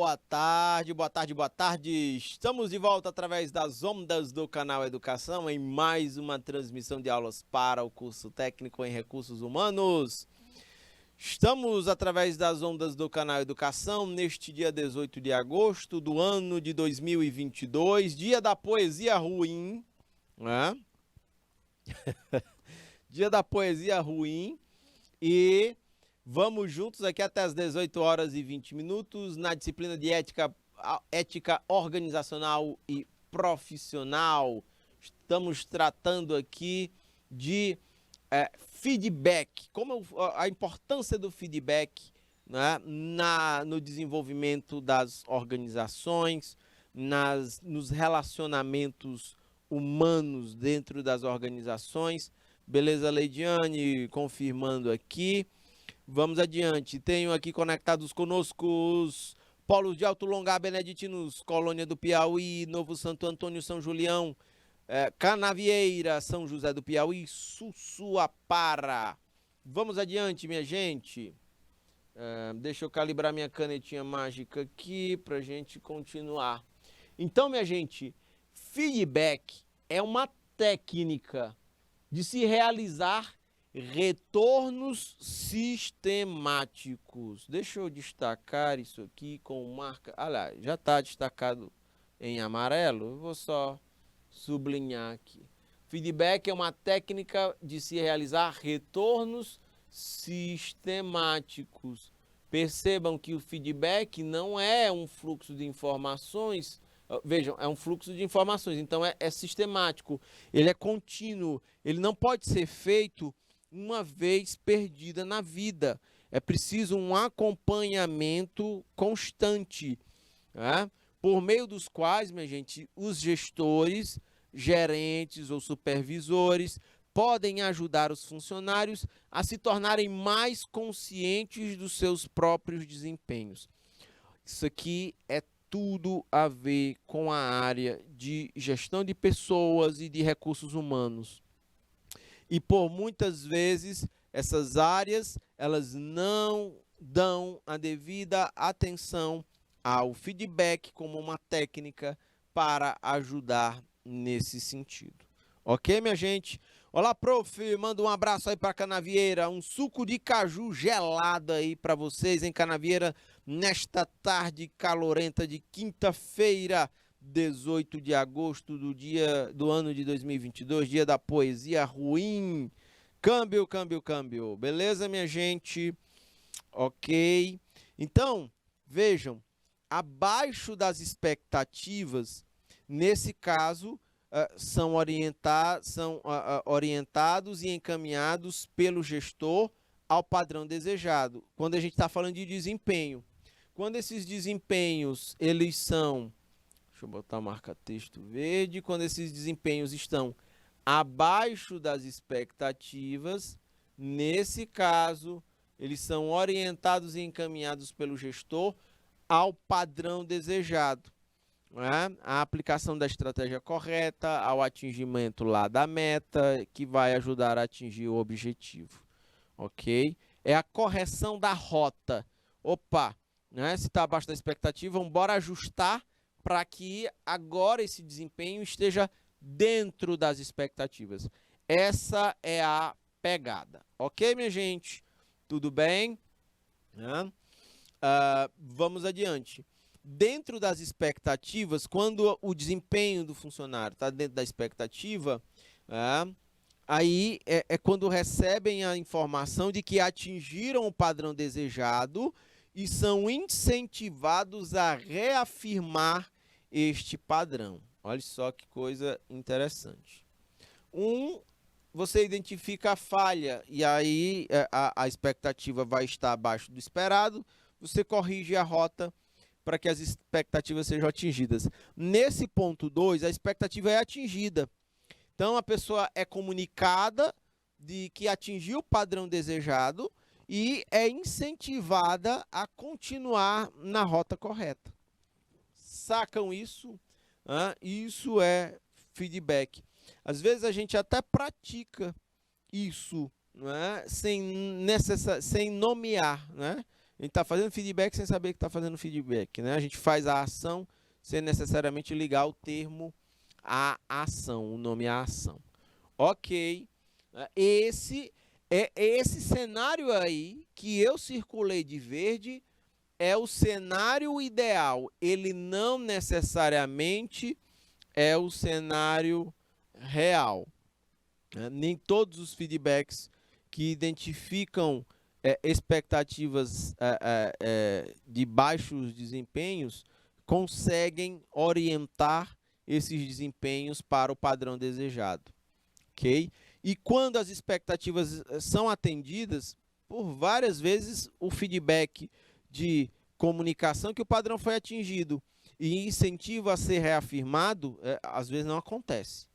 Boa tarde, boa tarde, boa tarde. Estamos de volta através das ondas do canal Educação em mais uma transmissão de aulas para o curso técnico em recursos humanos. Estamos através das ondas do canal Educação neste dia 18 de agosto do ano de 2022, dia da poesia ruim, né? Dia da poesia ruim e vamos juntos aqui até as 18 horas e 20 minutos na disciplina de ética organizacional e profissional. Estamos tratando aqui de feedback, como a importância do feedback, né, no desenvolvimento das organizações, nos relacionamentos humanos dentro das organizações. Beleza, Leidiane? Confirmando aqui. Vamos adiante. Tenho aqui conectados conosco os polos de Alto Longar, Beneditinos, Colônia do Piauí, Novo Santo Antônio, São Julião, Canavieira, São José do Piauí, Sussuapara. Vamos adiante, minha gente. Deixa eu calibrar minha canetinha mágica aqui para a gente continuar. Então, minha gente, feedback é uma técnica de se realizar retornos sistemáticos. Deixa eu destacar isso aqui com marca. Olha, já está destacado em amarelo. Eu vou só sublinhar aqui. Feedback é uma técnica de se realizar retornos sistemáticos. Percebam que o feedback não é um fluxo de informações. Vejam, é um fluxo de informações, então é sistemático, ele é contínuo, ele não pode ser feito uma vez perdida na vida. É preciso um acompanhamento constante, né? Por meio dos quais, minha gente, os gestores, gerentes ou supervisores podem ajudar os funcionários a se tornarem mais conscientes dos seus próprios desempenhos. Isso aqui é tudo a ver com a área de gestão de pessoas e de recursos humanos. E por muitas vezes essas áreas, elas não dão a devida atenção ao feedback como uma técnica para ajudar nesse sentido. Ok, minha gente? Olá, prof, manda um abraço aí para Canavieira, um suco de caju gelado aí para vocês em Canavieira, nesta tarde calorenta de quinta-feira, 18 de agosto do ano de 2022, dia da poesia ruim. Câmbio, câmbio, câmbio. Beleza, minha gente? Ok. Então, vejam, abaixo das expectativas, nesse caso, são orientados e encaminhados pelo gestor ao padrão desejado. Quando a gente está falando de desempenho. Quando esses desempenhos, eles são... Deixa eu botar a marca texto verde. Quando esses desempenhos estão abaixo das expectativas, nesse caso, eles são orientados e encaminhados pelo gestor ao padrão desejado. A aplicação da estratégia correta ao atingimento lá da meta, que vai ajudar a atingir o objetivo, ok? É a correção da rota. Opa, né? Se está abaixo da expectativa, vamos embora ajustar para que agora esse desempenho esteja dentro das expectativas. Essa é a pegada, ok, minha gente? Tudo bem? Vamos adiante. Dentro das expectativas, quando o desempenho do funcionário está dentro da expectativa, aí é quando recebem a informação de que atingiram o padrão desejado e são incentivados a reafirmar este padrão. Olha só que coisa interessante. Você identifica a falha e aí a expectativa vai estar abaixo do esperado, você corrige a rota para que as expectativas sejam atingidas. Nesse ponto 2, a expectativa é atingida. Então, a pessoa é comunicada de que atingiu o padrão desejado e é incentivada a continuar na rota correta. Sacam isso? Isso é feedback. Às vezes, a gente até pratica isso, não é? sem nomear, né? A gente está fazendo feedback sem saber que está fazendo feedback, né? A gente faz a ação sem necessariamente ligar o termo à ação, o nome à ação. Ok, esse cenário aí que eu circulei de verde é o cenário ideal. Ele não necessariamente é o cenário real. Nem todos os feedbacks que identificam expectativas de baixos desempenhos conseguem orientar esses desempenhos para o padrão desejado. Ok? E quando as expectativas são atendidas, por várias vezes o feedback de comunicação que o padrão foi atingido e incentivo a ser reafirmado, às vezes não acontece.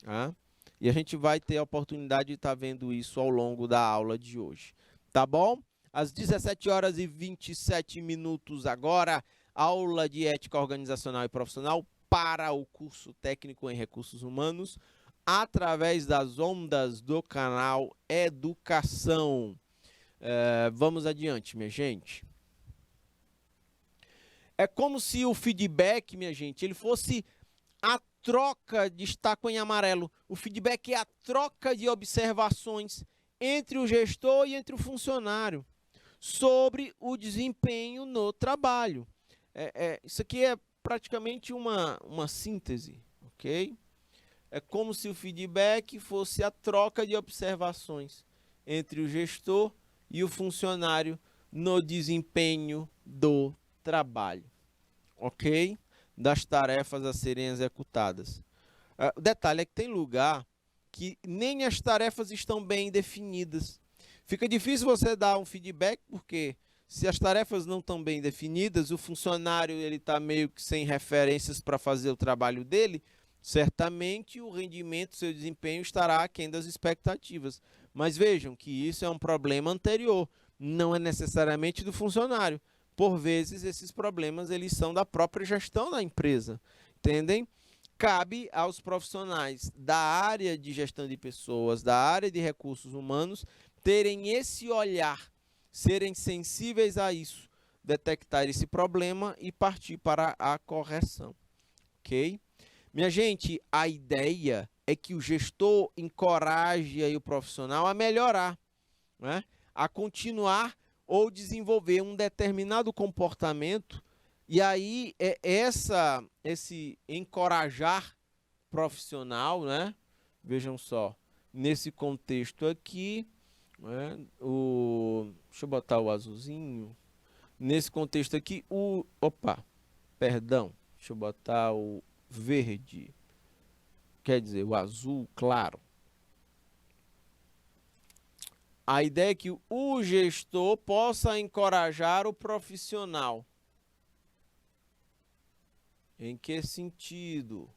Tá? E a gente vai ter a oportunidade de estar vendo isso ao longo da aula de hoje. Tá bom? Às 17h27 agora, aula de ética organizacional e profissional para o curso técnico em recursos humanos, através das ondas do canal Educação. Vamos adiante, minha gente. É como se o feedback, minha gente, ele fosse a troca, destaco em amarelo, o feedback é a troca de observações entre o gestor e entre o funcionário sobre o desempenho no trabalho. Isso aqui é praticamente uma síntese, ok? É como se o feedback fosse a troca de observações entre o gestor e o funcionário no desempenho do trabalho, ok? Das tarefas a serem executadas. O detalhe é que tem lugar que nem as tarefas estão bem definidas. Fica difícil você dar um feedback, porque se as tarefas não estão bem definidas, o funcionário está meio que sem referências para fazer o trabalho dele, certamente o rendimento, seu desempenho estará aquém das expectativas. Mas vejam que isso é um problema anterior, não é necessariamente do funcionário. Por vezes, esses problemas eles são da própria gestão da empresa, entendem? Cabe aos profissionais da área de gestão de pessoas, da área de recursos humanos, terem esse olhar, serem sensíveis a isso, detectar esse problema e partir para a correção, ok? Minha gente, a ideia é que o gestor encoraje aí o profissional a melhorar, né? A continuar ou desenvolver um determinado comportamento, e aí esse encorajar profissional, né? Vejam só, nesse contexto aqui, né? Deixa eu botar o azulzinho, nesse contexto aqui, deixa eu botar o verde, quer dizer, o azul claro. A ideia é que o gestor possa encorajar o profissional. Em que sentido?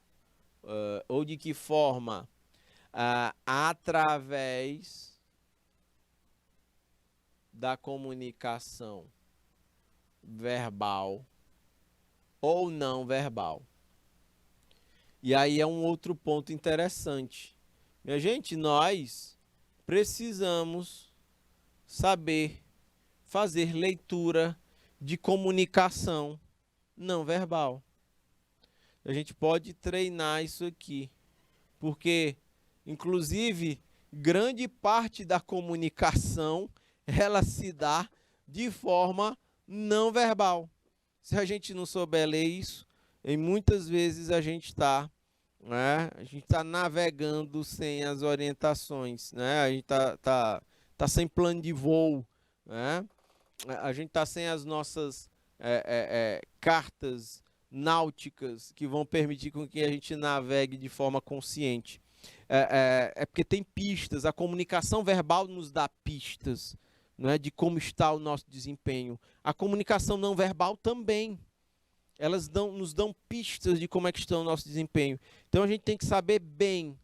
Ou de que forma? Através da comunicação verbal ou não verbal. E aí é um outro ponto interessante. Minha gente, nós precisamos saber fazer leitura de comunicação não verbal. A gente pode treinar isso aqui, porque, inclusive, grande parte da comunicação, ela se dá de forma não verbal. Se a gente não souber ler isso, e muitas vezes a gente está navegando sem as orientações, né? A gente tá sem plano de voo, né? A gente está sem as nossas cartas náuticas que vão permitir com que a gente navegue de forma consciente. Porque tem pistas, a comunicação verbal nos dá pistas, né, de como está o nosso desempenho. A comunicação não verbal também. Elas nos dão pistas de como é que está o nosso desempenho. Então a gente tem que saber bem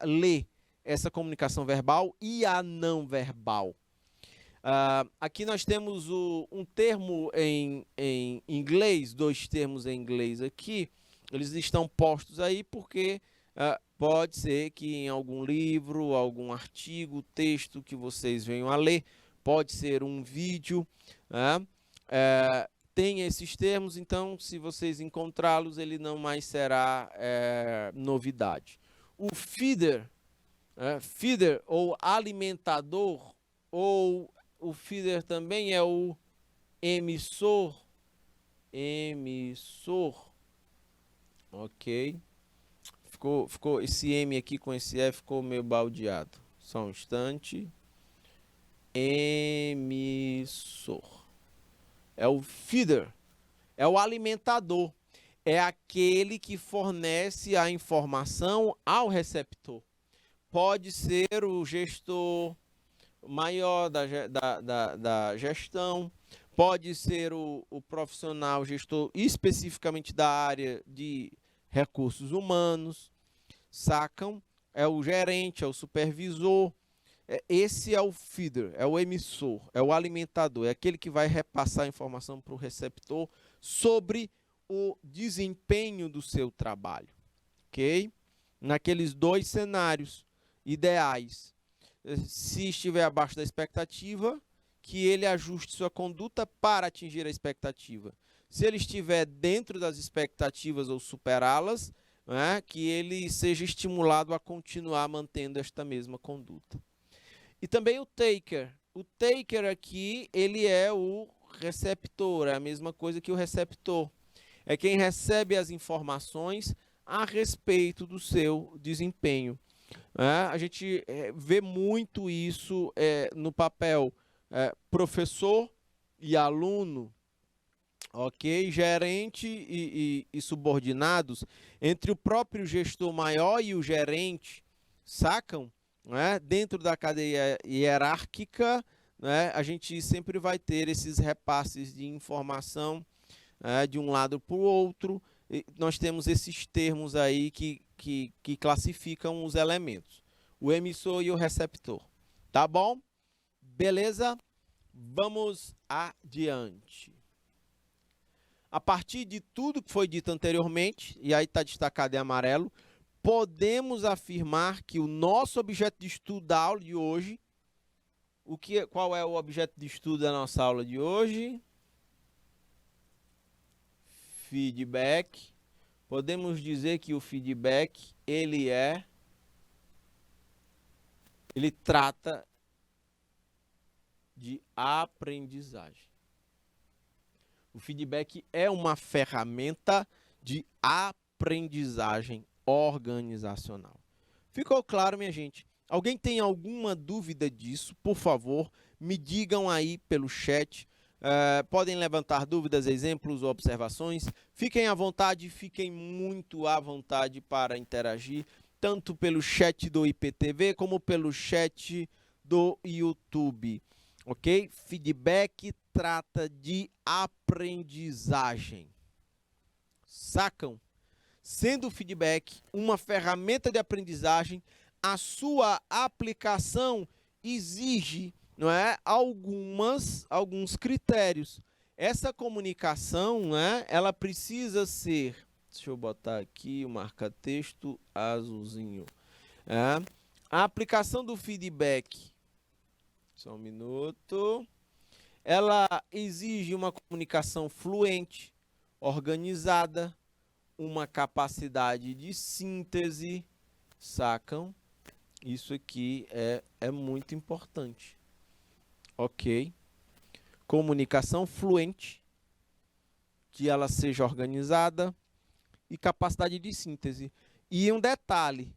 ler essa comunicação verbal e a não verbal. Aqui nós temos um termo em inglês, dois termos em inglês aqui. Eles estão postos aí porque pode ser que em algum livro, algum artigo, texto que vocês venham a ler, pode ser um vídeo, né? Tem esses termos, então, se vocês encontrá-los, ele não mais será novidade. O feeder, feeder ou alimentador, ou o feeder também é o emissor, ok? Ficou esse M aqui com esse F ficou meio baldeado. Só um instante. Emissor. É o feeder, é o alimentador. É aquele que fornece a informação ao receptor. Pode ser o gestor maior da gestão, pode ser o profissional gestor especificamente da área de recursos humanos, sacam? É o gerente, é o supervisor. Esse é o feeder, é o emissor, é o alimentador, é aquele que vai repassar a informação para o receptor sobre o desempenho do seu trabalho, ok? Naqueles dois cenários ideais, se estiver abaixo da expectativa, que ele ajuste sua conduta para atingir a expectativa. Se ele estiver dentro das expectativas ou superá-las, né, que ele seja estimulado a continuar mantendo esta mesma conduta. E também o taker. O taker aqui, ele é o receptor, é a mesma coisa que o receptor. É quem recebe as informações a respeito do seu desempenho. A gente vê muito isso no papel professor e aluno, ok? Gerente e subordinados, entre o próprio gestor maior e o gerente, sacam? Dentro da cadeia hierárquica, a gente sempre vai ter esses repasses de informação de um lado para o outro. E nós temos esses termos aí que classificam os elementos, o emissor e o receptor. Tá bom? Beleza? Vamos adiante. A partir de tudo que foi dito anteriormente, e aí está destacado em amarelo, podemos afirmar que o nosso objeto de estudo da aula de hoje, qual é o objeto de estudo da nossa aula de hoje? Feedback. Podemos dizer que o feedback, ele trata de aprendizagem. O feedback é uma ferramenta de aprendizagem organizacional. Ficou claro, minha gente? Alguém tem alguma dúvida disso? Por favor, me digam aí pelo chat. Podem levantar dúvidas, exemplos ou observações. Fiquem à vontade, fiquem muito à vontade para interagir, tanto pelo chat do IPTV como pelo chat do YouTube. Ok? Feedback trata de aprendizagem. Sacam? Sendo o feedback uma ferramenta de aprendizagem, a sua aplicação exige, não é, alguns critérios. Essa comunicação, né, ela precisa ser, deixa eu botar aqui o marca-texto azulzinho. A aplicação do feedback, só um minuto, ela exige uma comunicação fluente, organizada, uma capacidade de síntese, sacam? Isso aqui é muito importante, ok? Comunicação fluente, que ela seja organizada e capacidade de síntese. E um detalhe,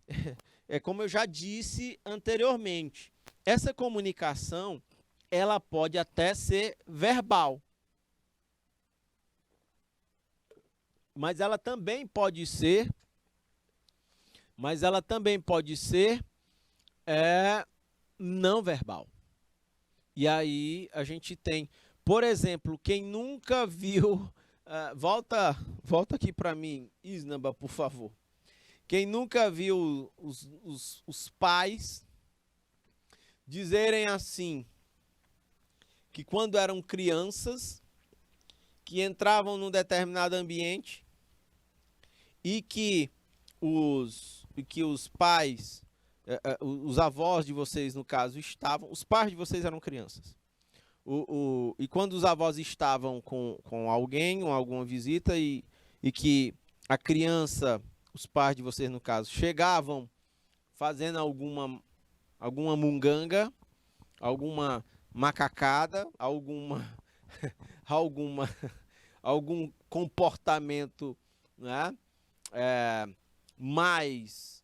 como eu já disse anteriormente, essa comunicação, ela pode até ser verbal, mas ela também pode ser não verbal. E aí a gente tem, por exemplo, quem nunca viu, volta aqui para mim, Isnamba, por favor. Quem nunca viu os pais dizerem assim, que quando eram crianças, que entravam num determinado ambiente e que os pais, os avós de vocês, no caso, os pais de vocês eram crianças. E quando os avós estavam com alguém, ou alguma visita, e que a criança, os pais de vocês no caso, chegavam fazendo alguma munganga, alguma macacada, alguma, algum comportamento, né, mais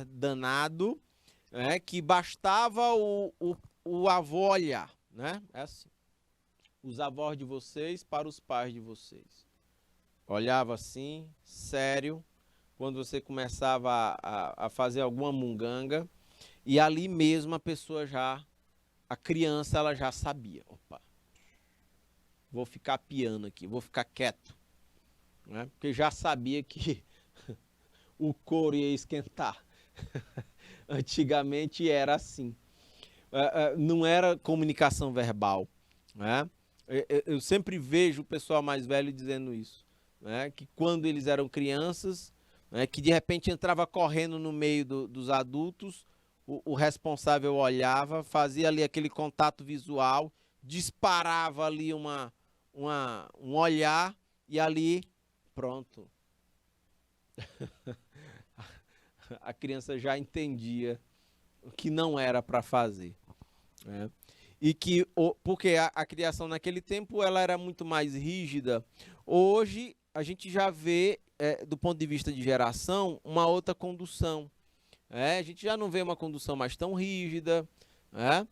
danado, né, que bastava o avô olhar, né? É assim. Os avós de vocês para os pais de vocês. Olhava assim, sério, quando você começava a fazer alguma munganga, e ali mesmo a criança, ela já sabia. Opa, vou ficar piano aqui, vou ficar quieto, né? Porque já sabia que o couro ia esquentar. Antigamente era assim. Não era comunicação verbal, né? Eu sempre vejo o pessoal mais velho dizendo isso, né? Que quando eles eram crianças, né, que de repente entrava correndo no meio dos adultos, o responsável olhava, fazia ali aquele contato visual, disparava ali um olhar e ali, pronto. A criança já entendia o que não era para fazer, né? E que, porque a criação naquele tempo ela era muito mais rígida. Hoje a gente já vê, do ponto de vista de geração, uma outra condução. A gente já não vê uma condução mais tão rígida, né?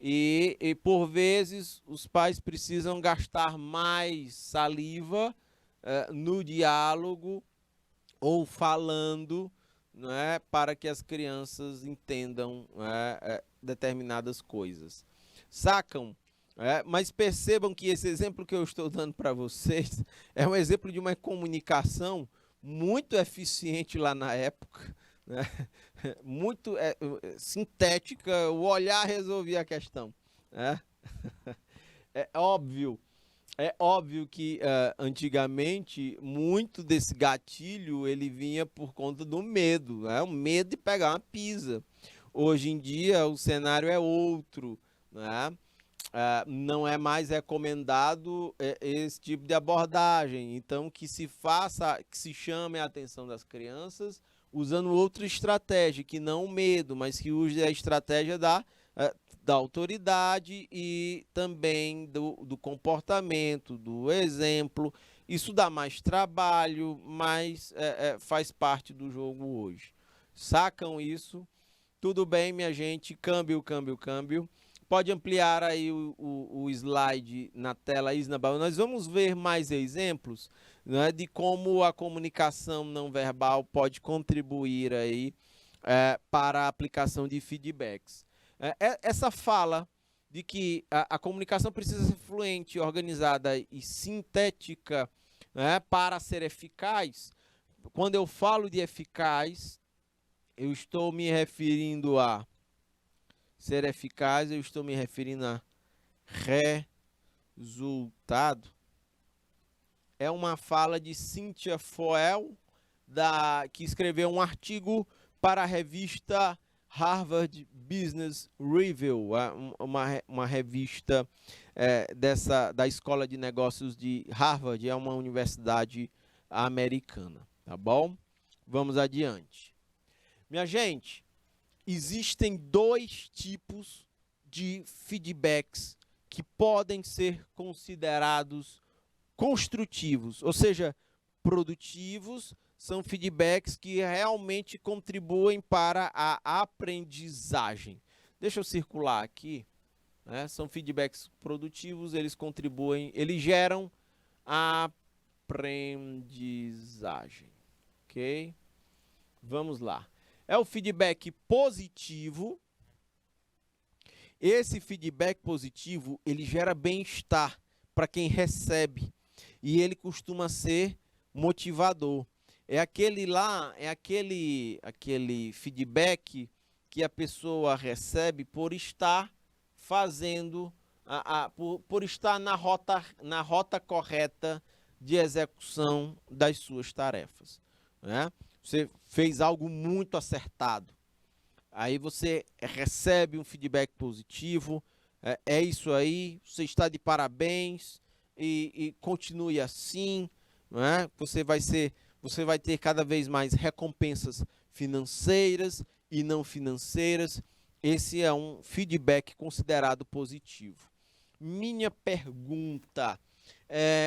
E por vezes os pais precisam gastar mais saliva no diálogo ou falando, né, para que as crianças entendam determinadas coisas. Sacam? Mas percebam que esse exemplo que eu estou dando para vocês é um exemplo de uma comunicação muito eficiente lá na época, né? Muito sintética, o olhar resolvia a questão, né? É óbvio que antigamente muito desse gatilho ele vinha por conta do medo, né? O medo de pegar uma pisa. Hoje em dia o cenário é outro, né? Não é mais recomendado esse tipo de abordagem. Então que se chame a atenção das crianças usando outra estratégia, que não o medo, mas que use a estratégia da autoridade e também do comportamento, do exemplo. Isso dá mais trabalho, mas faz parte do jogo hoje. Sacam isso? Tudo bem, minha gente? Câmbio. Pode ampliar aí o slide na tela, Isnabel. Nós vamos ver mais exemplos, né, de como a comunicação não verbal pode contribuir aí para a aplicação de feedbacks. Essa fala de que a comunicação precisa ser fluente, organizada e sintética, né, para ser eficaz. Quando eu falo de eficaz, eu estou me referindo a ser eficaz, eu estou me referindo a resultado. É uma fala de Cynthia Foel, que escreveu um artigo para a revista Harvard Business Review, uma revista da Escola de Negócios de Harvard, é uma universidade americana, tá bom? Vamos adiante. Minha gente, existem dois tipos de feedbacks que podem ser considerados construtivos, ou seja, produtivos. São feedbacks que realmente contribuem para a aprendizagem. Deixa eu circular aqui, né? São feedbacks produtivos, eles contribuem, eles geram aprendizagem, ok? Vamos lá. É o feedback positivo. Esse feedback positivo, ele gera bem-estar para quem recebe e ele costuma ser motivador. É aquele feedback que a pessoa recebe por estar fazendo, por estar na rota correta de execução das suas tarefas, né? Você fez algo muito acertado. Aí você recebe um feedback positivo, é isso aí, você está de parabéns e continue assim, não é? Você vai ter cada vez mais recompensas financeiras e não financeiras. Esse é um feedback considerado positivo. Minha pergunta,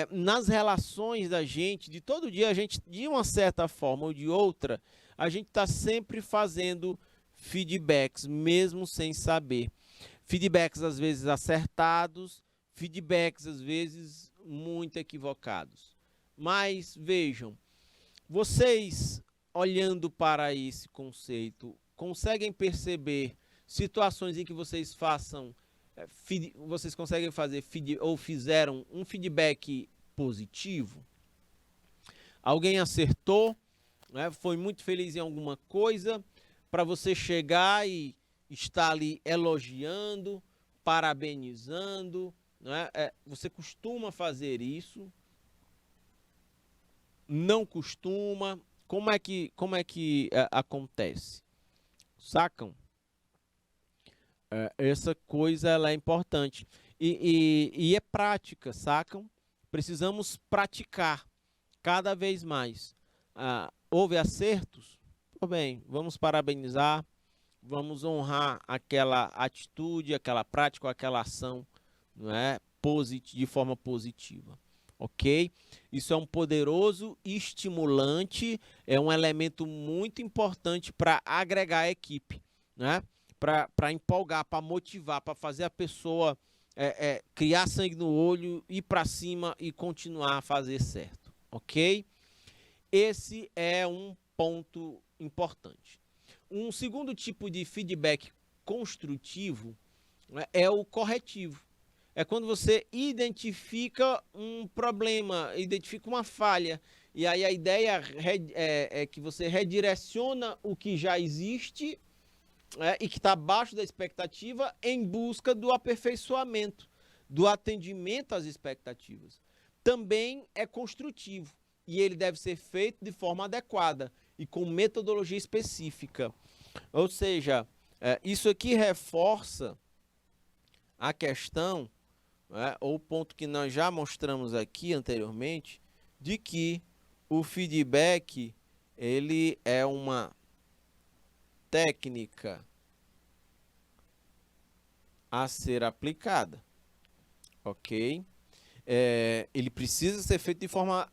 nas relações da gente, de todo dia, a gente, de uma certa forma ou de outra, a gente está sempre fazendo feedbacks, mesmo sem saber. Feedbacks às vezes acertados, feedbacks às vezes muito equivocados. Mas vejam, vocês olhando para esse conceito, conseguem perceber situações em que vocês vocês conseguem fazer ou fizeram um feedback positivo? Alguém acertou, né? Foi muito feliz em alguma coisa, para você chegar e estar ali elogiando, parabenizando, né? Você costuma fazer isso? Não costuma? Como é que acontece? Sacam? Essa coisa ela é importante. E é prática, sacam? Precisamos praticar cada vez mais. Houve acertos? Tudo bem, vamos parabenizar, vamos honrar aquela atitude, aquela prática, aquela ação, não é? De forma positiva. Ok? Isso é um poderoso estimulante, é um elemento muito importante para agregar a equipe, né? Para empolgar, para motivar, para fazer a pessoa criar sangue no olho, ir para cima e continuar a fazer certo, ok? Esse é um ponto importante. Um segundo tipo de feedback construtivo, né, é o corretivo. É quando você identifica um problema, identifica uma falha, e aí a ideia é que você redireciona o que já existe e que está abaixo da expectativa em busca do aperfeiçoamento, do atendimento às expectativas. Também é construtivo e ele deve ser feito de forma adequada e com metodologia específica. Ou seja, isso aqui reforça a questão, ou o ponto que nós já mostramos aqui anteriormente, de que o feedback ele é uma técnica a ser aplicada, ok? Ele precisa ser feito de forma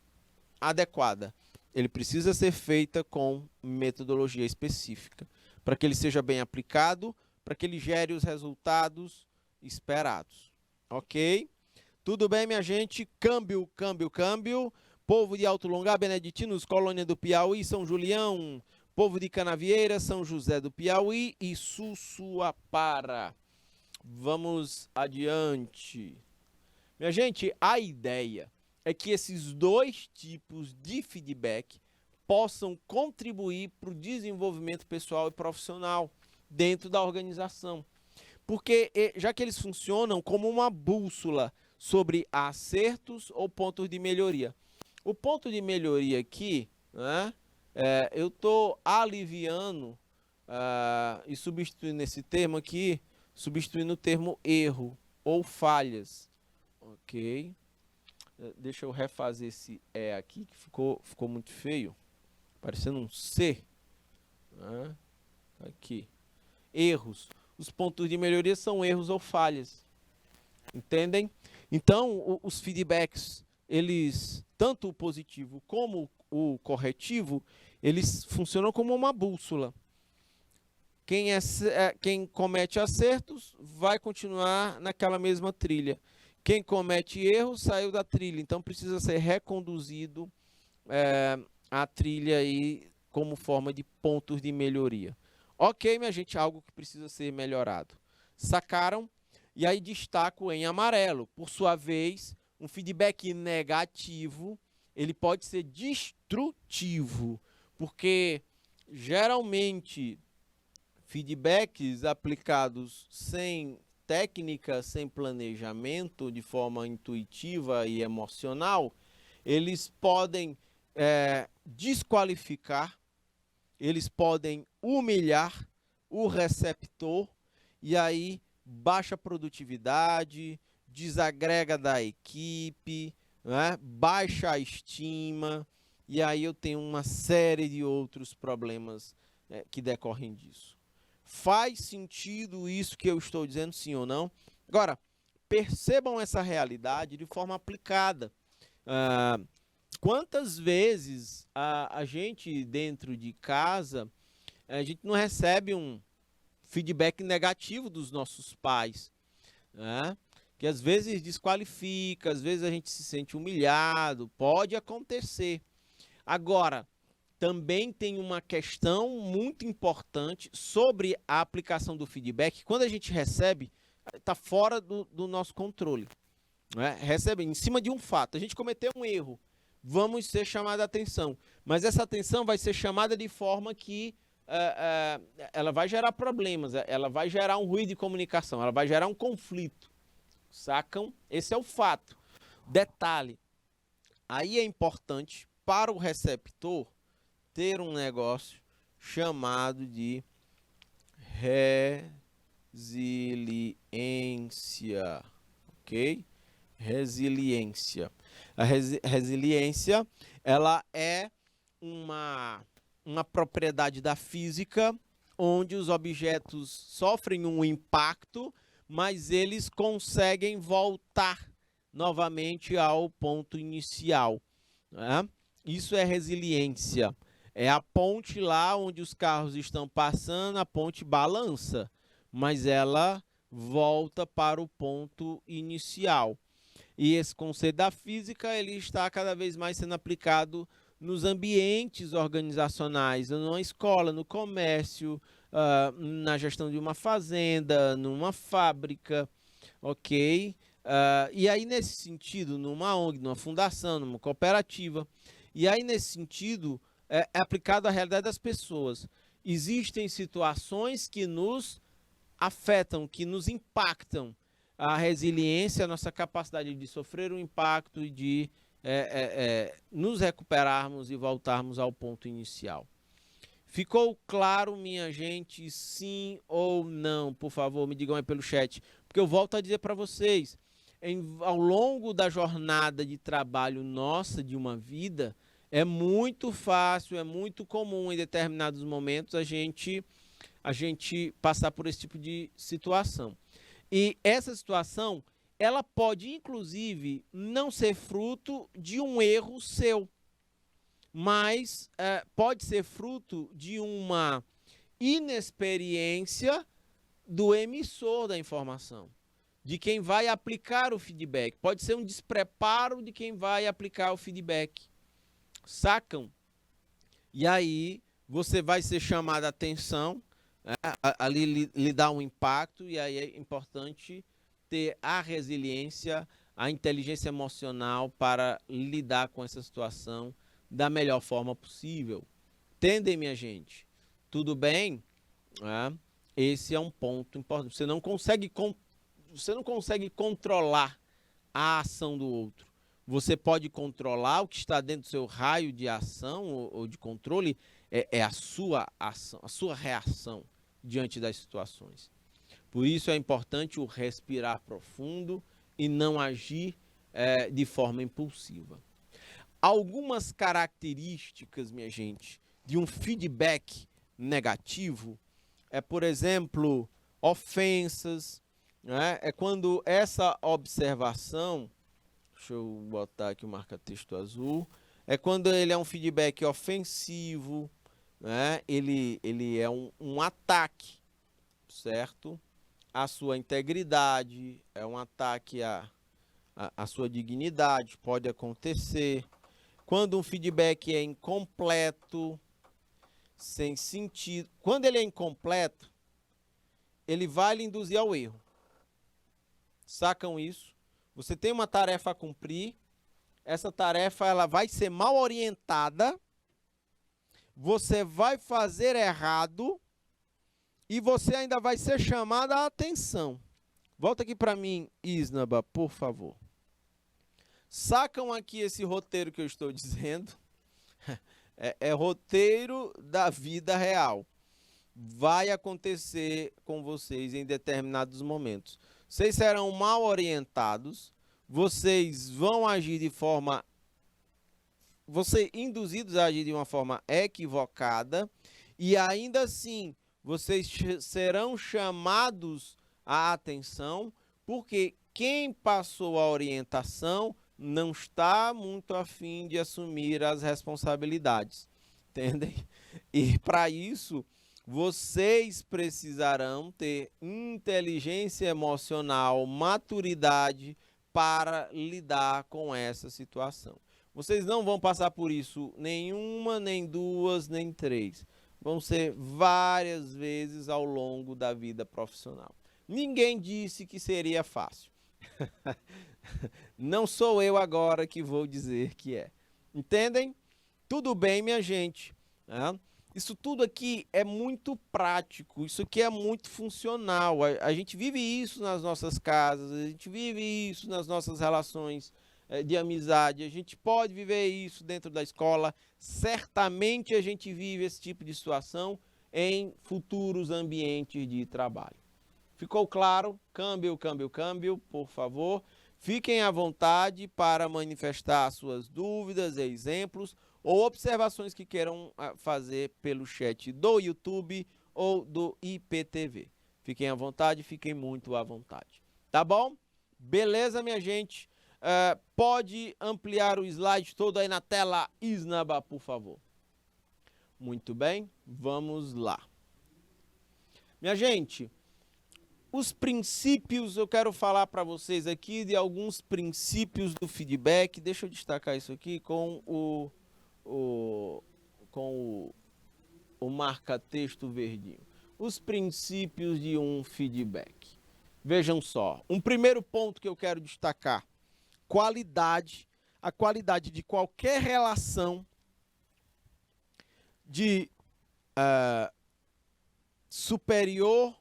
adequada. Ele precisa ser feita com metodologia específica, para que ele seja bem aplicado, para que ele gere os resultados esperados, ok? Tudo bem, minha gente? Câmbio, câmbio, câmbio. Povo de Alto Longar, Beneditinos, Colônia do Piauí, São Julião, povo de Canavieira, São José do Piauí e Sussuapara. Vamos adiante. Minha gente, a ideia é que esses dois tipos de feedback possam contribuir para o desenvolvimento pessoal e profissional dentro da organização. Porque já que eles funcionam como uma bússola sobre acertos ou pontos de melhoria. O ponto de melhoria aqui, né, eu estou aliviando e substituindo esse termo aqui, substituindo o termo erro ou falhas. Ok? Deixa eu refazer esse E aqui, que ficou muito feio. Parecendo um C. Né? Aqui. Erros. Os pontos de melhoria são erros ou falhas. Entendem? Então, os feedbacks, eles, tanto o positivo como o corretivo, eles funcionam como uma bússola. Quem comete acertos vai continuar naquela mesma trilha. Quem comete erros saiu da trilha, então precisa ser reconduzido a trilha aí como forma de pontos de melhoria. Ok, minha gente, algo que precisa ser melhorado. Sacaram? E aí destaco em amarelo. Por sua vez, um feedback negativo, ele pode ser destrutivo, porque geralmente feedbacks aplicados sem técnica, sem planejamento, de forma intuitiva e emocional, eles podem desqualificar, eles podem humilhar o receptor e aí baixa produtividade, desagrega da equipe, né? Baixa a estima, e aí eu tenho uma série de outros problemas que decorrem disso. Faz sentido isso que eu estou dizendo, sim ou não? Agora, percebam essa realidade de forma aplicada. Quantas vezes a gente dentro de casa, a gente não recebe um feedback negativo dos nossos pais, né? Que às vezes desqualifica, às vezes a gente se sente humilhado, pode acontecer. Agora, também tem uma questão muito importante sobre a aplicação do feedback. Quando a gente recebe, está fora do nosso controle, né? Recebe em cima de um fato. A gente cometeu um erro, vamos ser chamados a atenção. Mas essa atenção vai ser chamada de forma que ela vai gerar problemas, ela vai gerar um ruído de comunicação, ela vai gerar um conflito. Sacam? Esse é o fato. Detalhe, aí é importante para o receptor ter um negócio chamado de resiliência, ok? Resiliência. A resiliência, ela é uma propriedade da física onde os objetos sofrem um impacto, mas eles conseguem voltar novamente ao ponto inicial, né? Isso é resiliência. É a ponte lá onde os carros estão passando, a ponte balança, mas ela volta para o ponto inicial. E esse conceito da física, ele está cada vez mais sendo aplicado nos ambientes organizacionais, na escola, no comércio, na gestão de uma fazenda, numa fábrica, ok? E aí, nesse sentido, numa ONG, numa fundação, numa cooperativa, e aí, nesse sentido, é aplicado à realidade das pessoas. Existem situações que nos afetam, que nos impactam. A resiliência, a nossa capacidade de sofrer um impacto e de nos recuperarmos e voltarmos ao ponto inicial. Ficou claro, minha gente, sim ou não? Por favor, me digam aí pelo chat. Porque eu volto a dizer para vocês, ao longo da jornada de trabalho nossa, de uma vida, é muito fácil, é muito comum em determinados momentos a gente passar por esse tipo de situação. E essa situação, ela pode, inclusive, não ser fruto de um erro seu, mas pode ser fruto de uma inexperiência do emissor da informação, de quem vai aplicar o feedback. Pode ser um despreparo de quem vai aplicar o feedback. Sacam? E aí você vai ser chamado a atenção, ali lhe dá um impacto, e aí é importante ter a resiliência, a inteligência emocional para lidar com essa situação da melhor forma possível. Entendem, minha gente? Tudo bem? Esse é um ponto importante. Você não consegue controlar a ação do outro. Você pode controlar o que está dentro do seu raio de ação ou de controle, é a sua ação, a sua reação diante das situações. Por isso é importante o respirar profundo e não agir de forma impulsiva. Algumas características, minha gente, de um feedback negativo por exemplo, ofensas, né? É quando essa observação, deixa eu botar aqui o marca-texto azul, é quando ele é um feedback ofensivo, né? Ele é um ataque, certo? À sua integridade, é um ataque à sua dignidade, pode acontecer. Quando um feedback é incompleto, sem sentido, quando ele é incompleto, ele vai lhe induzir ao erro. Sacam isso? Você tem uma tarefa a cumprir, essa tarefa ela vai ser mal orientada, você vai fazer errado e você ainda vai ser chamado a atenção. Volta aqui para mim, Isnaba, por favor. Sacam aqui esse roteiro que eu estou dizendo? É roteiro da vida real. vai acontecer com vocês em determinados momentos. Vocês serão mal orientados, vocês vão agir de forma... induzidos a agir de uma forma equivocada, e ainda assim, vocês serão chamados à atenção, porque quem passou a orientação não está muito afim de assumir as responsabilidades, entendem? E para isso, vocês precisarão ter inteligência emocional, maturidade para lidar com essa situação. Vocês não vão passar por isso nenhuma, nem duas, nem três. Vão ser várias vezes ao longo da vida profissional. Ninguém disse que seria fácil. Não sou eu agora que vou dizer que é. Entendem? Tudo bem, minha gente, né? Isso tudo aqui é muito prático, isso aqui é muito funcional. A gente vive isso nas nossas casas, a gente vive isso nas nossas relações de amizade, a gente pode viver isso dentro da escola. Certamente a gente vive esse tipo de situação em futuros ambientes de trabalho. Ficou claro? Câmbio, por favor. Fiquem à vontade para manifestar suas dúvidas, exemplos ou observações que queiram fazer pelo chat do YouTube ou do IPTV. Fiquem à vontade, fiquem muito à vontade. Tá bom? Beleza, minha gente? Pode ampliar o slide todo aí na tela, Isnaba, por favor. Muito bem, vamos lá. Minha gente, os princípios, eu quero falar para vocês aqui de alguns princípios do feedback. Deixa eu destacar isso aqui com o marca-texto verdinho. Os princípios de um feedback. Vejam só, um primeiro ponto que eu quero destacar: qualidade. A qualidade de qualquer relação de superior,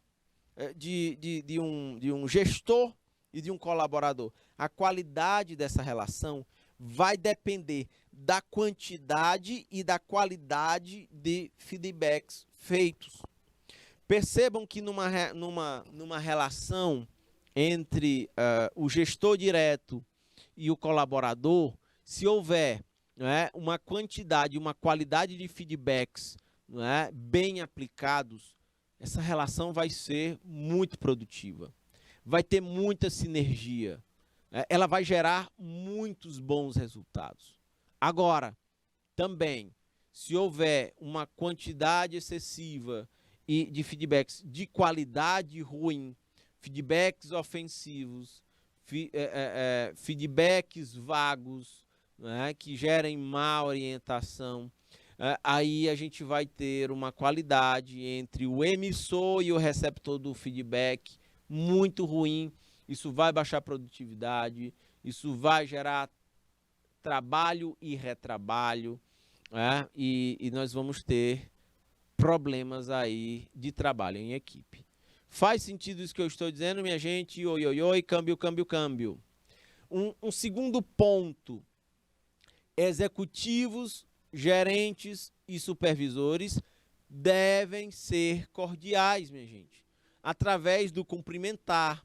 de um gestor e de um colaborador. A qualidade dessa relação vai depender da quantidade e da qualidade de feedbacks feitos. Percebam que numa relação entre o gestor direto e o colaborador, se houver, né, uma quantidade, uma qualidade de feedbacks, né, bem aplicados, essa relação vai ser muito produtiva, vai ter muita sinergia, ela vai gerar muitos bons resultados. Agora, também, se houver uma quantidade excessiva de feedbacks de qualidade ruim, feedbacks ofensivos, feedbacks vagos, né, que gerem má orientação, aí a gente vai ter uma qualidade entre o emissor e o receptor do feedback muito ruim. Isso vai baixar a produtividade, isso vai gerar trabalho e retrabalho, né, e nós vamos ter problemas aí de trabalho em equipe. Faz sentido isso que eu estou dizendo, minha gente? Oi, oi, oi, câmbio. Um segundo ponto: executivos, gerentes e supervisores devem ser cordiais, minha gente, através do cumprimentar,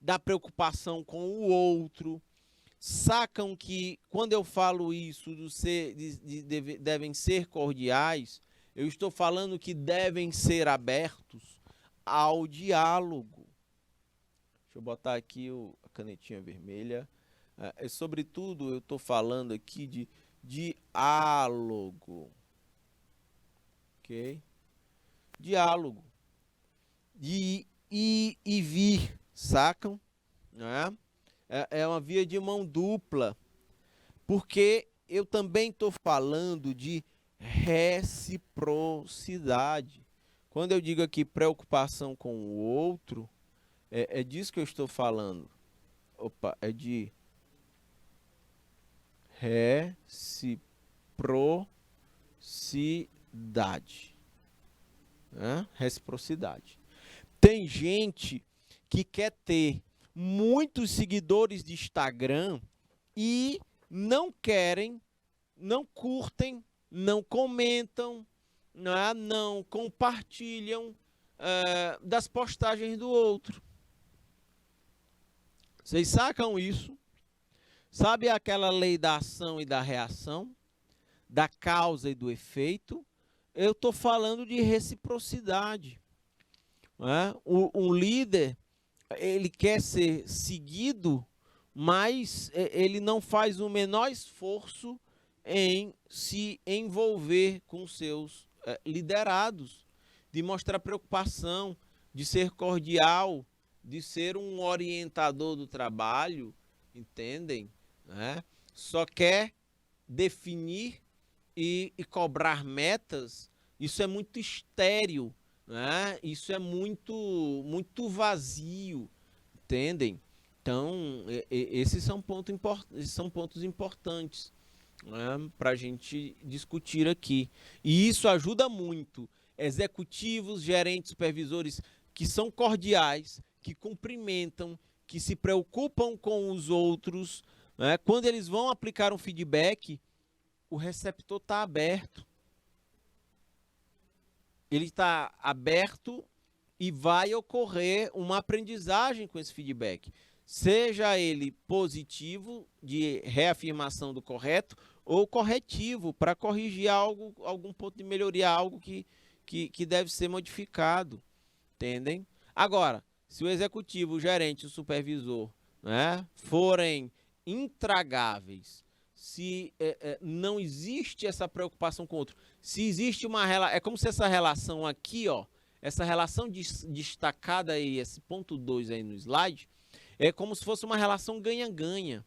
da preocupação com o outro. Sacam que quando eu falo isso devem ser cordiais, eu estou falando que devem ser abertos ao diálogo. Deixa eu botar aqui a canetinha vermelha. Sobretudo, eu estou falando aqui de diálogo. Ok? Diálogo. De ir e vir, sacam? Né? É uma via de mão dupla. Porque eu também estou falando de reciprocidade. Quando eu digo aqui preocupação com o outro, é disso que eu estou falando. Opa, é de reciprocidade. Reciprocidade. Tem gente que quer ter muitos seguidores de Instagram e não querem, não curtem, não comentam, não compartilham das postagens do outro. Vocês sacam isso? Sabe aquela lei da ação e da reação? Da causa e do efeito? Eu estou falando de reciprocidade. Um líder, ele quer ser seguido, mas ele não faz o menor esforço em se envolver com seus liderados, de mostrar preocupação, de ser cordial, de ser um orientador do trabalho, entendem? Só quer definir e cobrar metas. Isso é muito estéril, isso é muito vazio, entendem? Então, esses são pontos importantes para a gente discutir aqui. E isso ajuda muito executivos, gerentes, supervisores que são cordiais, que cumprimentam, que se preocupam com os outros. Quando eles vão aplicar um feedback, o receptor está aberto. Ele está aberto e vai ocorrer uma aprendizagem com esse feedback. Seja ele positivo, de reafirmação do correto, ou corretivo, para corrigir algum ponto de melhoria, algo que deve ser modificado. Entendem? Agora, se o executivo, o gerente, o supervisor forem intragáveis, se não existe essa preocupação com o outro, se existe uma relação, é como se essa relação aqui, essa relação destacada aí, esse ponto 2 aí no slide, é como se fosse uma relação ganha-ganha.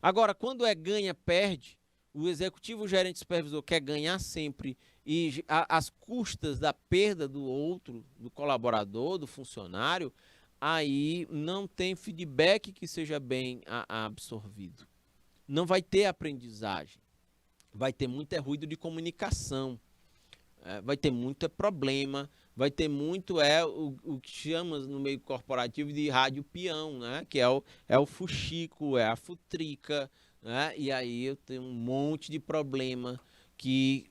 Agora, quando é ganha-perde, o executivo, o gerente, o supervisor quer ganhar sempre e às custas da perda do outro, do colaborador, do funcionário, aí não tem feedback que seja bem absorvido. Não vai ter aprendizagem. Vai ter muito ruído de comunicação. Vai ter muito problema. Vai ter muito o que chama no meio corporativo de rádio peão, que é o fuxico, é a futrica. E aí eu tenho um monte de problema que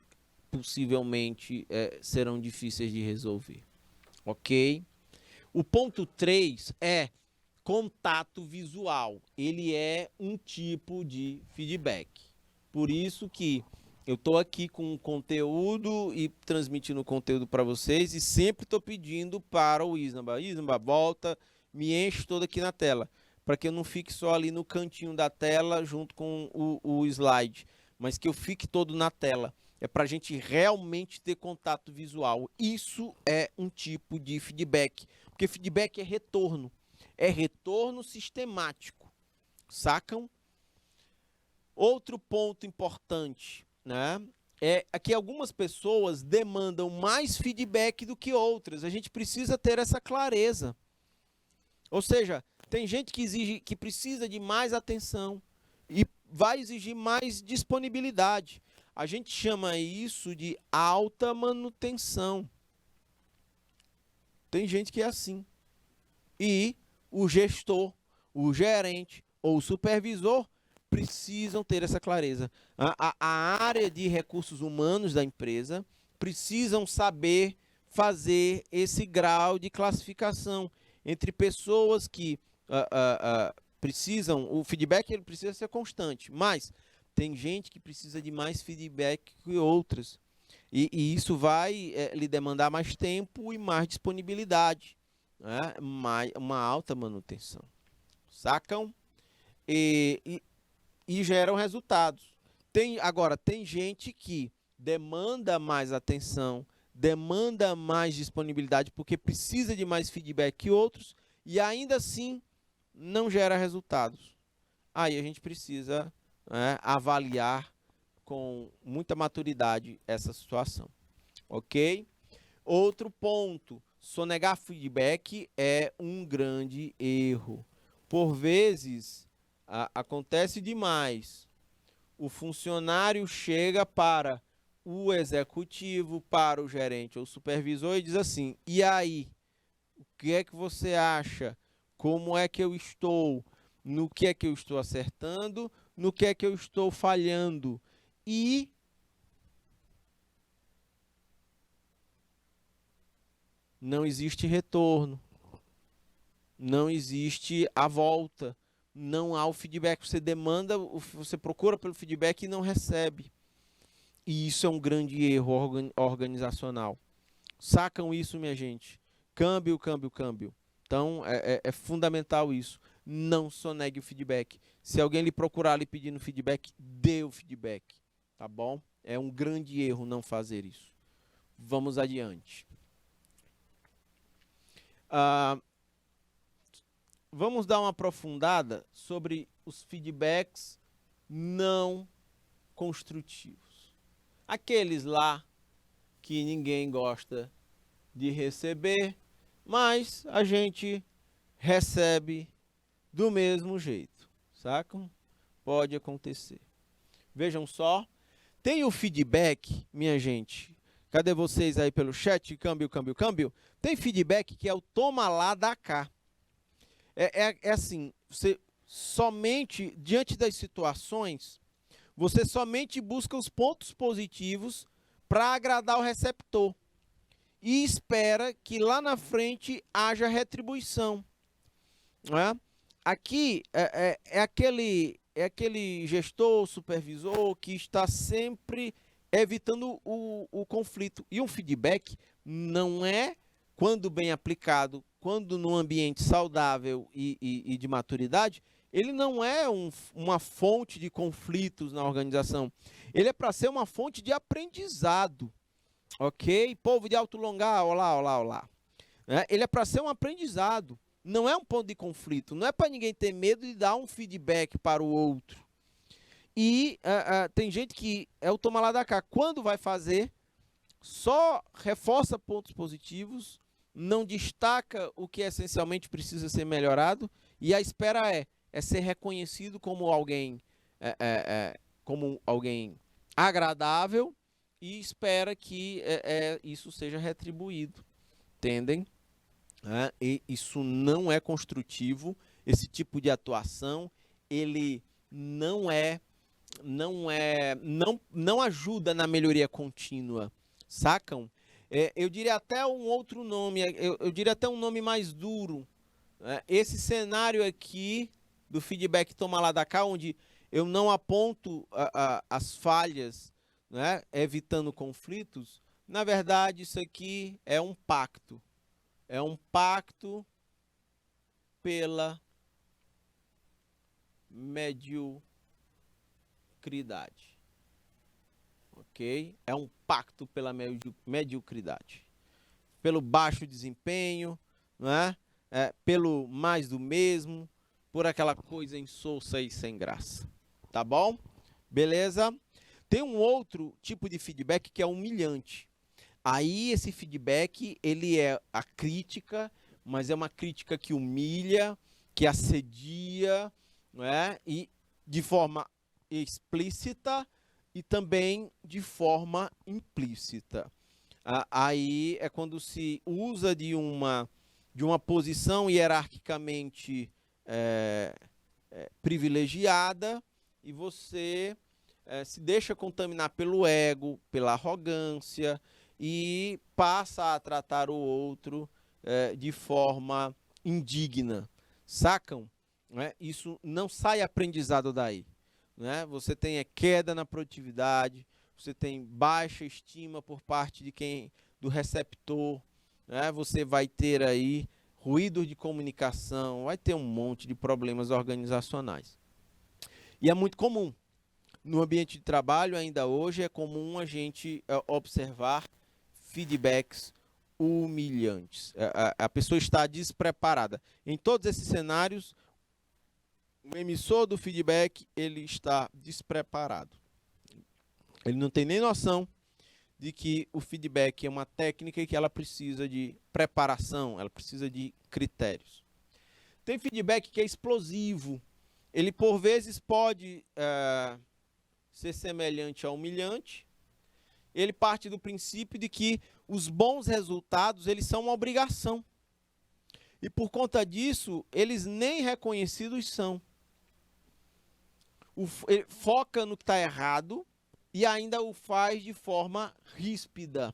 possivelmente serão difíceis de resolver. Ok? O ponto 3 é contato visual. Ele é um tipo de feedback. Por isso que eu estou aqui com conteúdo e transmitindo conteúdo para vocês e sempre estou pedindo para o Isnaba. Isnaba, volta, me enche todo aqui na tela, para que eu não fique só ali no cantinho da tela junto com o slide, mas que eu fique todo na tela. É para a gente realmente ter contato visual. Isso é um tipo de feedback, porque feedback é retorno sistemático, sacam? Outro ponto importante, é que algumas pessoas demandam mais feedback do que outras. A gente precisa ter essa clareza. Ou seja, tem gente que precisa de mais atenção e vai exigir mais disponibilidade. A gente chama isso de alta manutenção. Tem gente que é assim. E o gestor, o gerente ou o supervisor precisam ter essa clareza. A área de recursos humanos da empresa precisam saber fazer esse grau de classificação entre pessoas que precisam, o feedback ele precisa ser constante, mas tem gente que precisa de mais feedback que outras. E isso vai lhe demandar mais tempo e mais disponibilidade. Uma alta manutenção. Sacam? E geram resultados. Agora, tem gente que demanda mais atenção, demanda mais disponibilidade, porque precisa de mais feedback que outros, e ainda assim não gera resultados. Aí a gente precisa avaliar com muita maturidade essa situação. Ok? Outro ponto, sonegar feedback é um grande erro. Por vezes, acontece demais. O funcionário chega para o executivo, para o gerente ou supervisor e diz assim: e aí, o que é que você acha? Como é que eu estou? No que é que eu estou acertando? No que é que eu estou falhando? E não existe retorno, não existe a volta, não há o feedback. Você demanda, você procura pelo feedback e não recebe. E isso é um grande erro organizacional. Sacam isso, minha gente? Câmbio, câmbio, câmbio. Então, é fundamental isso. Não sonegue o feedback. Se alguém lhe procurar lhe pedindo feedback, dê o feedback. Tá bom? É um grande erro não fazer isso. Vamos adiante. Vamos dar uma aprofundada sobre os feedbacks não construtivos. Aqueles lá que ninguém gosta de receber, mas a gente recebe do mesmo jeito, sacam? Pode acontecer. Vejam só, tem o feedback, minha gente. Cadê vocês aí pelo chat? Câmbio, câmbio, câmbio. Tem feedback que é o toma lá, dá cá. É assim, você somente, diante das situações, você somente busca os pontos positivos para agradar o receptor. E espera que lá na frente haja retribuição. Não é? Aqui é aquele gestor, supervisor que está sempre evitando o conflito. E um feedback não é, quando bem aplicado, quando num ambiente saudável e de maturidade, ele não é uma fonte de conflitos na organização. Ele é para ser uma fonte de aprendizado. Ok? Povo de Alto Longar, olá, olá, olá. Ele é para ser um aprendizado. Não é um ponto de conflito. Não é para ninguém ter medo de dar um feedback para o outro. E tem gente que é o toma lá da cá. Quando vai fazer, só reforça pontos positivos, não destaca o que essencialmente precisa ser melhorado, e a espera é ser reconhecido como alguém agradável, e espera que isso seja retribuído. Entendem? E isso não é construtivo. Esse tipo de atuação, ele não ajuda na melhoria contínua. Sacam? Eu diria até um outro nome, eu diria até um nome mais duro. Esse cenário aqui do feedback toma lá da cá, onde eu não aponto as falhas, né, evitando conflitos, na verdade isso aqui é um pacto. É um pacto pela mediocridade. Ok? É um pacto pela mediocridade. Pelo baixo desempenho, né? Pelo mais do mesmo, por aquela coisa insossa e sem graça. Tá bom? Beleza? Tem um outro tipo de feedback que é humilhante. Aí esse feedback, ele é a crítica, mas é uma crítica que humilha, que assedia, não é? E de forma explícita e também de forma implícita. Aí é quando se usa de uma posição hierarquicamente privilegiada e você se deixa contaminar pelo ego, pela arrogância e passa a tratar o outro de forma indigna. Sacam? Isso não sai aprendizado daí. Você tem queda na produtividade, você tem baixa estima por parte do receptor, você vai ter aí ruído de comunicação, vai ter um monte de problemas organizacionais. E é muito comum. No ambiente de trabalho, ainda hoje, é comum a gente observar feedbacks humilhantes. A pessoa está despreparada. Em todos esses cenários, o emissor do feedback, ele está despreparado. Ele não tem nem noção de que o feedback é uma técnica e que ela precisa de preparação, ela precisa de critérios. Tem feedback que é explosivo. Ele, por vezes, pode ser semelhante ao humilhante. Ele parte do princípio de que os bons resultados, eles são uma obrigação. E por conta disso, eles nem reconhecidos são. Ele foca no que está errado e ainda o faz de forma ríspida.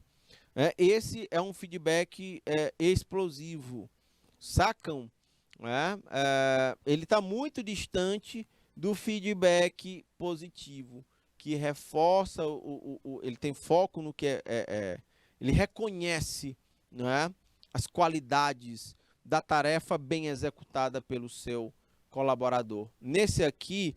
Esse é um feedback explosivo, sacam? Ele está muito distante do feedback positivo, que reforça, ele tem foco no que ele reconhece, não é, as qualidades da tarefa bem executada pelo seu colaborador. Nesse aqui,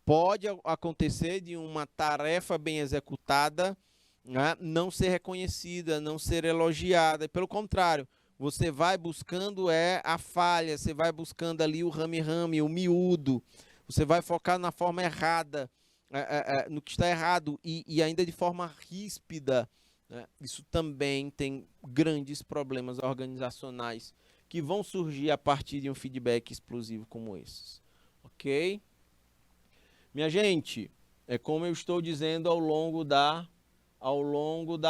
pode acontecer de uma tarefa bem executada, né, não ser reconhecida, não ser elogiada. Pelo contrário, você vai buscando a falha, você vai buscando ali o rame-rame, o miúdo, você vai focar na forma errada, no que está errado e ainda de forma ríspida. Isso também tem grandes problemas organizacionais que vão surgir a partir de um feedback explosivo como esses. Ok? Minha gente, é como eu estou dizendo ao longo da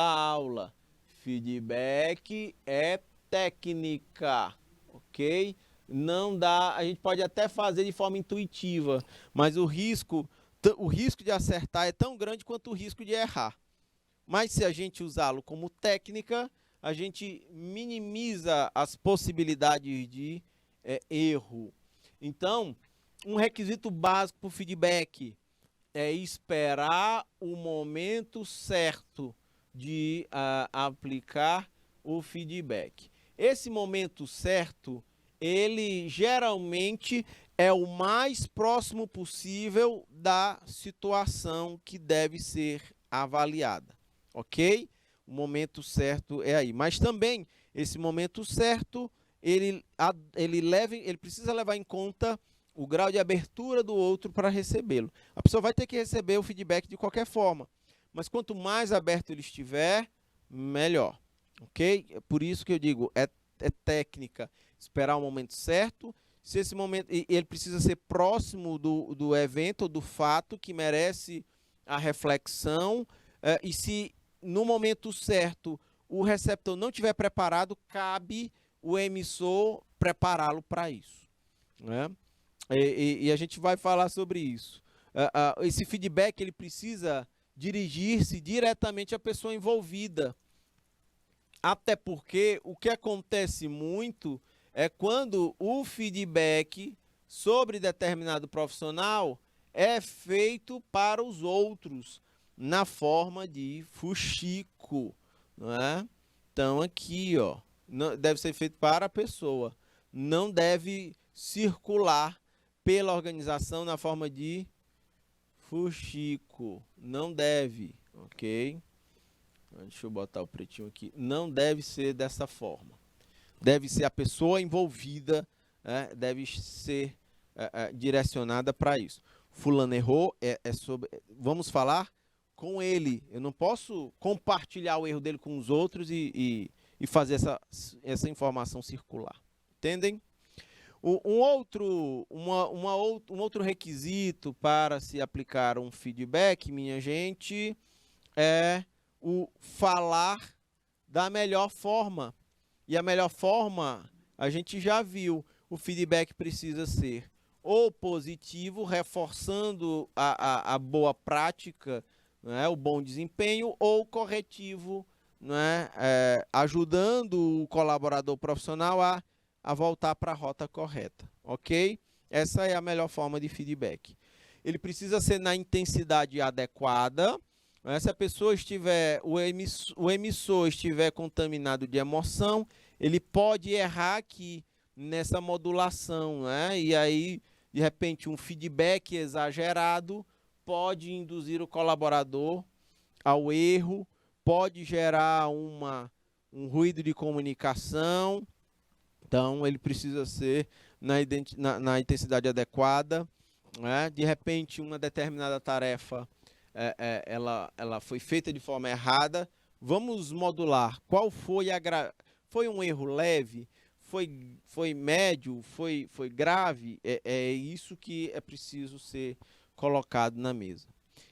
aula, feedback é técnica, ok? Não dá, a gente pode até fazer de forma intuitiva, mas o risco de acertar é tão grande quanto o risco de errar. Mas se a gente usá-lo como técnica, a gente minimiza as possibilidades de erro. Então, um requisito básico para o feedback é esperar o momento certo de aplicar o feedback. Esse momento certo, ele geralmente é o mais próximo possível da situação que deve ser avaliada, ok? O momento certo é aí. Mas também, esse momento certo, ele precisa levar em conta o grau de abertura do outro para recebê-lo. A pessoa vai ter que receber o feedback de qualquer forma, mas quanto mais aberto ele estiver, melhor, ok? É por isso que eu digo, é técnica, esperar o momento certo. Se esse momento, ele precisa ser próximo do evento ou do fato que merece a reflexão, e se no momento certo o receptor não estiver preparado, cabe o emissor prepará-lo para isso, né? E a gente vai falar sobre isso. Esse feedback ele precisa dirigir-se diretamente à pessoa envolvida. Até porque o que acontece muito é quando o feedback sobre determinado profissional é feito para os outros, na forma de fuxico, não é? Então aqui, ó, deve ser feito para a pessoa, não deve circular pela organização na forma de fuxico, não deve, ok? Deixa eu botar o pretinho aqui. Não deve ser dessa forma. Deve ser a pessoa envolvida, deve ser direcionada para isso. Fulano errou, vamos falar com ele. Eu não posso compartilhar o erro dele com os outros e fazer essa informação circular. Entendem? Um outro requisito para se aplicar um feedback, minha gente, é o falar da melhor forma. E a melhor forma, a gente já viu, o feedback precisa ser ou positivo, reforçando a boa prática, né, o bom desempenho, ou corretivo, né, ajudando o colaborador profissional a voltar para a rota correta, ok? Essa é a melhor forma de feedback. Ele precisa ser na intensidade adequada. Se a pessoa estiver, o emissor estiver contaminado de emoção, ele pode errar aqui nessa modulação, né? E aí, de repente, um feedback exagerado pode induzir o colaborador ao erro, pode gerar um ruído de comunicação. Então, ele precisa ser na intensidade adequada, né? De repente, uma determinada tarefa ela foi feita de forma errada. Vamos modular. Qual foi foi um erro leve? Foi médio? Foi grave? É isso que é preciso ser colocado na mesa.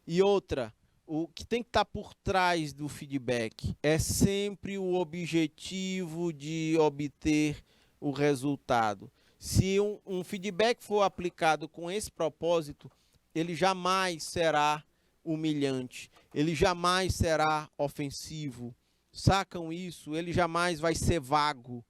E outra, o que tem que estar por trás do feedback é sempre o objetivo de obter o resultado. Se um feedback for aplicado com esse propósito, ele jamais será humilhante, ele jamais será ofensivo, Sacam isso? Ele jamais vai ser vago.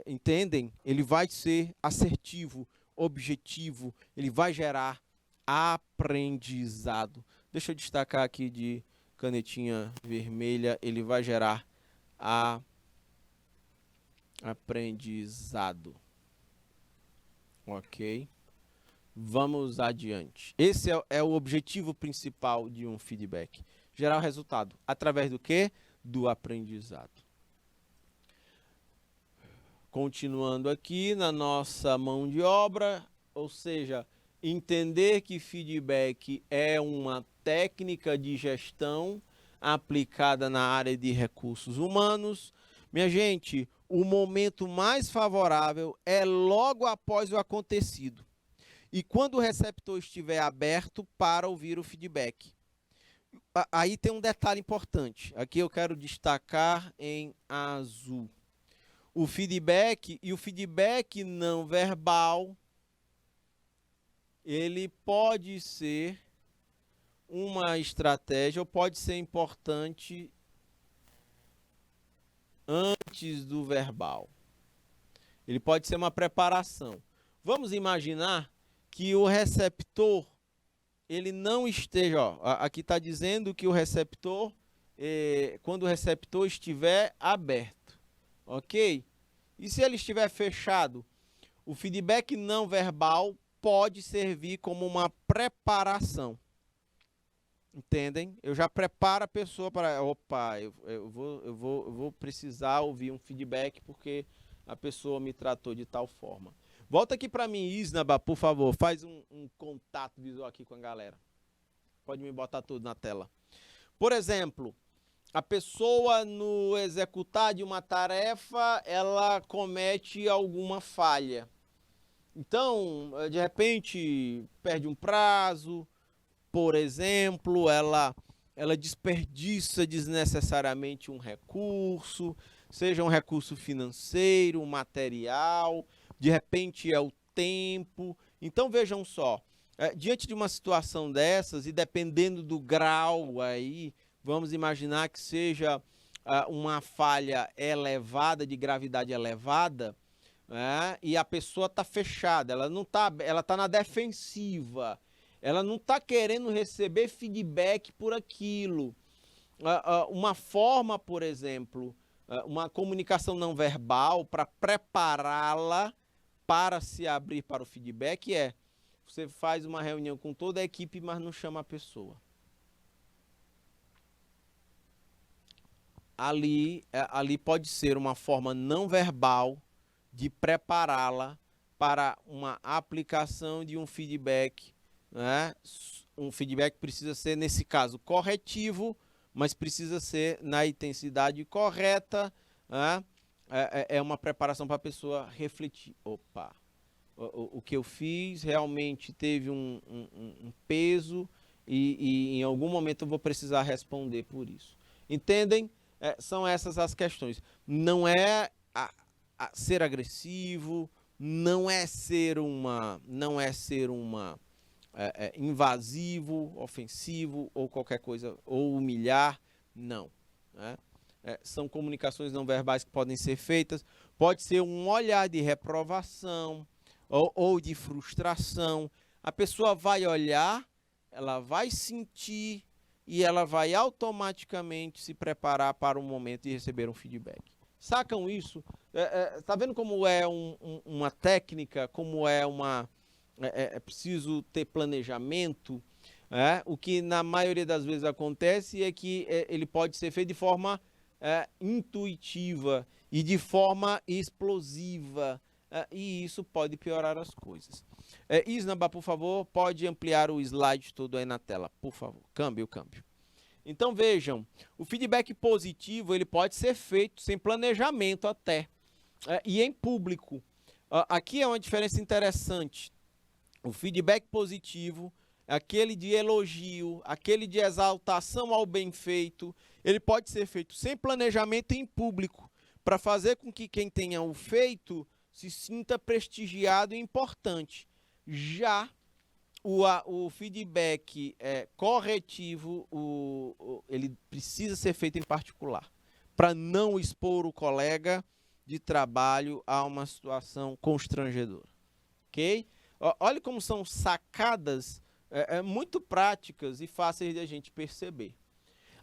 Entendem? Ele vai ser assertivo, objetivo, ele vai gerar aprendizado. Deixa eu destacar aqui de canetinha vermelha, ele vai gerar aprendizado. Ok? Vamos adiante. Esse é o objetivo principal de um feedback. Gerar o resultado. Através do quê? Do aprendizado. Continuando aqui na nossa mão de obra, ou seja, entender que feedback é uma técnica de gestão aplicada na área de recursos humanos. Minha gente, o momento mais favorável é logo após o acontecido e quando o receptor estiver aberto para ouvir o feedback. Aí tem um detalhe importante, aqui eu quero destacar em azul. O feedback e o feedback não verbal, ele pode ser uma estratégia ou pode ser importante antes do verbal. Ele pode ser uma preparação. Vamos imaginar que o receptor, ele não esteja, ó, aqui está dizendo que o receptor, quando o receptor estiver aberto. Ok? E se ele estiver fechado? O feedback não verbal pode servir como uma preparação. Entendem? Eu já preparo a pessoa para... Opa, eu vou precisar ouvir um feedback porque a pessoa me tratou de tal forma. Volta aqui para mim, Isnaba, por favor. Faz um contato visual aqui com a galera. Pode me botar tudo na tela. Por exemplo... A pessoa, no executar de uma tarefa, ela comete alguma falha. Então, de repente, perde um prazo, por exemplo, ela desperdiça desnecessariamente um recurso, seja um recurso financeiro, um material, de repente é o tempo. Então, vejam só, diante de uma situação dessas, e dependendo do grau aí, vamos imaginar que seja uma falha elevada, de gravidade elevada, né? E a pessoa está fechada, ela tá na defensiva, ela não está querendo receber feedback por aquilo. Uma forma, por exemplo, uma comunicação não verbal para prepará-la para se abrir para o feedback você faz uma reunião com toda a equipe, mas não chama a pessoa. Ali pode ser uma forma não verbal de prepará-la para uma aplicação de um feedback, né? Um feedback precisa ser, nesse caso, corretivo, mas precisa ser na intensidade correta, né? É uma preparação para a pessoa refletir. Opa, o que eu fiz realmente teve um peso e em algum momento eu vou precisar responder por isso. Entendem? São essas as questões. Não é ser agressivo, não é ser invasivo, ofensivo ou qualquer coisa, ou humilhar, não. Né? São comunicações não verbais que podem ser feitas. Pode ser um olhar de reprovação ou de frustração. A pessoa vai olhar, ela vai sentir e ela vai automaticamente se preparar para o momento de receber um feedback. Sacam isso? Tá vendo como é uma técnica, como é preciso ter planejamento? O que na maioria das vezes acontece é que ele pode ser feito de forma intuitiva e de forma explosiva. E isso pode piorar as coisas. Isnaba, por favor, pode ampliar o slide todo aí na tela, por favor. Câmbio. Então vejam, o feedback positivo ele pode ser feito sem planejamento até, e em público. Aqui é uma diferença interessante. O feedback positivo, aquele de elogio, aquele de exaltação ao bem feito, ele pode ser feito sem planejamento em público, para fazer com que quem tenha o feito se sinta prestigiado e importante. Já o feedback corretivo, ele precisa ser feito em particular. para não expor o colega de trabalho a uma situação constrangedora. Ok? Olha como são sacadas muito práticas e fáceis de a gente perceber.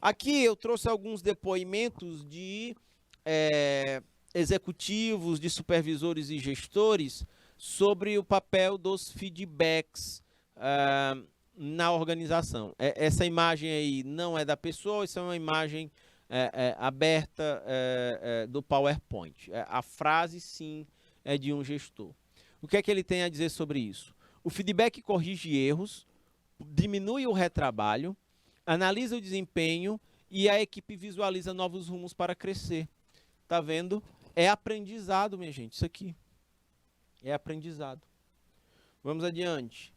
Aqui eu trouxe alguns depoimentos de executivos, de supervisores e gestores sobre o papel dos feedbacks na organização. Essa imagem aí não é da pessoa, isso é uma imagem aberta do PowerPoint. A frase, sim, é de um gestor. O que é que ele tem a dizer sobre isso? O feedback corrige erros, diminui o retrabalho, analisa o desempenho e a equipe visualiza novos rumos para crescer. Tá vendo? É aprendizado, minha gente, isso aqui. É aprendizado. Vamos adiante.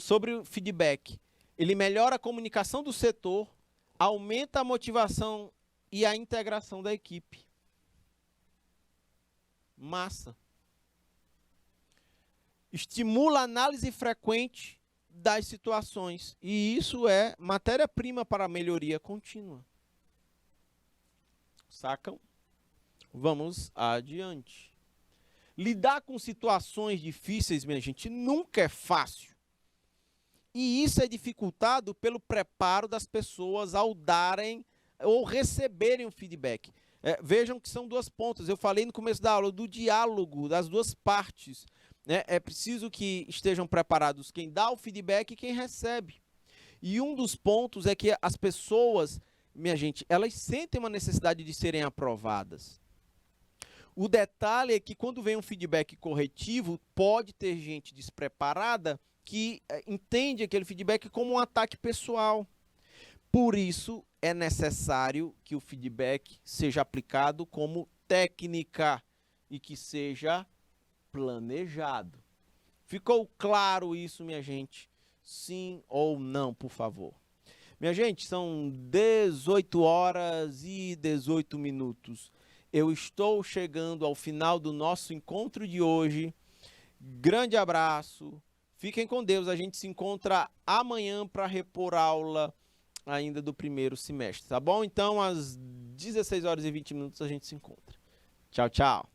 Sobre o feedback, ele melhora a comunicação do setor, aumenta a motivação e a integração da equipe. Massa. Estimula a análise frequente das situações. E isso é matéria-prima para a melhoria contínua. Sacam? Vamos adiante. Lidar com situações difíceis, minha gente, nunca é fácil. E isso é dificultado pelo preparo das pessoas ao darem ou receberem o feedback. Vejam que são duas pontas. Eu falei no começo da aula do diálogo das duas partes. É preciso que estejam preparados quem dá o feedback e quem recebe. E um dos pontos é que as pessoas, minha gente, elas sentem uma necessidade de serem aprovadas. O detalhe é que quando vem um feedback corretivo, pode ter gente despreparada que entende aquele feedback como um ataque pessoal. Por isso, é necessário que o feedback seja aplicado como técnica e que seja planejado. Ficou claro isso, minha gente? Sim ou não, por favor? Minha gente, são 18 horas e 18 minutos. Eu estou chegando ao final do nosso encontro de hoje. Grande abraço. Fiquem com Deus. A gente se encontra amanhã para repor aula ainda do primeiro semestre, tá bom? Então, às 16 horas e 20 minutos a gente se encontra. Tchau, tchau.